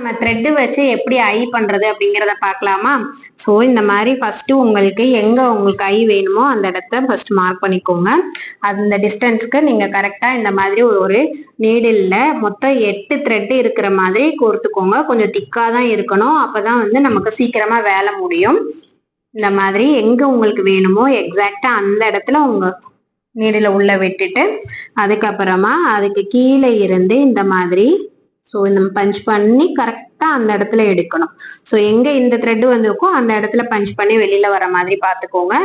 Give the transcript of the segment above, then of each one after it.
நம்ம த்ரெட்டு வச்சு எப்படி ஐ பண்றது அப்படிங்கிறத பார்க்கலாமா? ஸோ இந்த மாதிரி ஃபர்ஸ்ட் உங்களுக்கு எங்க உங்களுக்கு ஐ வேணுமோ அந்த இடத்த ஃபர்ஸ்ட் மார்க் பண்ணிக்கோங்க. அந்த டிஸ்டன்ஸ்க்கு நீங்க கரெக்டா இந்த மாதிரி ஒரு நீடில்ல மொத்தம் 8 த்ரெட் இருக்கிற மாதிரி கோர்த்துக்கோங்க. கொஞ்சம் திக்கா தான் இருக்கணும், அப்பதான் வந்து நமக்கு சீக்கிரமா வேலை முடியும். இந்த மாதிரி எங்க உங்களுக்கு வேணுமோ எக்ஸாக்டா அந்த இடத்துல உங்க நீடில உள்ள விட்டுட்டு அதுக்கப்புறமா அதுக்கு கீழே இருந்து இந்த மாதிரி ஸோ இந்த பஞ்ச் பண்ணி கரெக்டா அந்த இடத்துல எடுக்கணும். ஸோ எங்க இந்த த்ரெட் வந்திருக்கோ அந்த இடத்துல பஞ்ச் பண்ணி வெளியில வர மாதிரி பார்த்துக்கோங்க.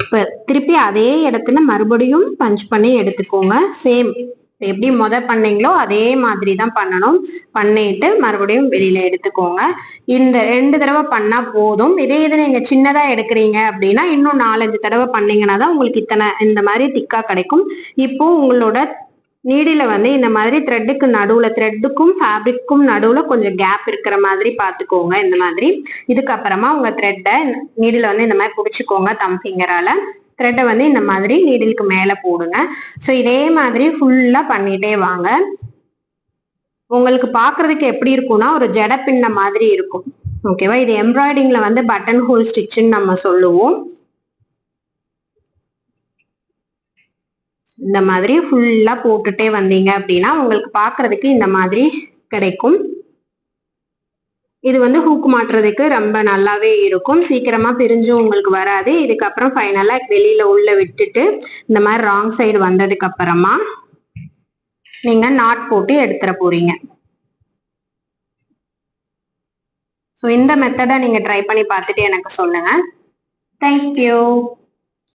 இப்ப திருப்பி அதே இடத்துல மறுபடியும் பஞ்ச் பண்ணி எடுத்துக்கோங்க. சேம் எப்படி பண்ணீங்களோ அதே மாதிரி தான் பண்ணணும். பண்ணிட்டு மறுபடியும் வெளியில எடுத்துக்கோங்க. இந்த 2 தடவை பண்ணா போதும். இதே இது நீங்க சின்னதா எடுக்கிறீங்க அப்படின்னா இன்னும் 4-5 தடவை பண்ணீங்கன்னா தான் உங்களுக்கு இந்த மாதிரி திக்கா கிடைக்கும். இப்போ உங்களோட நீடில வந்து இந்த மாதிரி த்ரெட்டுக்கு நடுவுல த்ரெட்டுக்கும் ஃபேப்ரிக்கும் நடுவுல கொஞ்சம் கேப் இருக்கிற மாதிரி பாத்துக்கோங்க. இந்த மாதிரி இதுக்கப்புறமா உங்க த்ரெட்டை நீடில வந்து இந்த மாதிரி பிடிச்சிக்கோங்க. தம் ஃபிங்கரால த்ரெட்டை வந்து இந்த மாதிரி நீடிலுக்கு மேல போடுங்க. ஸோ இதே மாதிரி ஃபுல்லா பண்ணிட்டே வாங்க. உங்களுக்கு பாக்குறதுக்கு எப்படி இருக்கும்னா ஒரு ஜட பின்ன மாதிரி இருக்கும். ஓகேவா? இது எம்ப்ராய்டிங்ல வந்து பட்டன் ஹோல் ஸ்டிச்சுன்னு நம்ம சொல்லுவோம். இந்த மாதிரி ஃபுல்லா போட்டுட்டே வந்தீங்க அப்படின்னா உங்களுக்கு பாக்குறதுக்கு இந்த மாதிரி கிடைக்கும். இது வந்து ஹூக் மாட்டுறதுக்கு ரொம்ப நல்லாவே இருக்கும். சீக்கிரமா பிரிஞ்சும் உங்களுக்கு வராது. இதுக்கப்புறம் ஃபைனலா வெளியில உள்ள விட்டுட்டு இந்த மாதிரி ராங் சைடு வந்ததுக்கு அப்புறமா நீங்க நாட் போட்டு எடுத்துற போறீங்க. ஸோ இந்த மெத்தடை நீங்க ட்ரை பண்ணி பார்த்துட்டு எனக்கு சொல்லுங்க. தேங்க்யூ.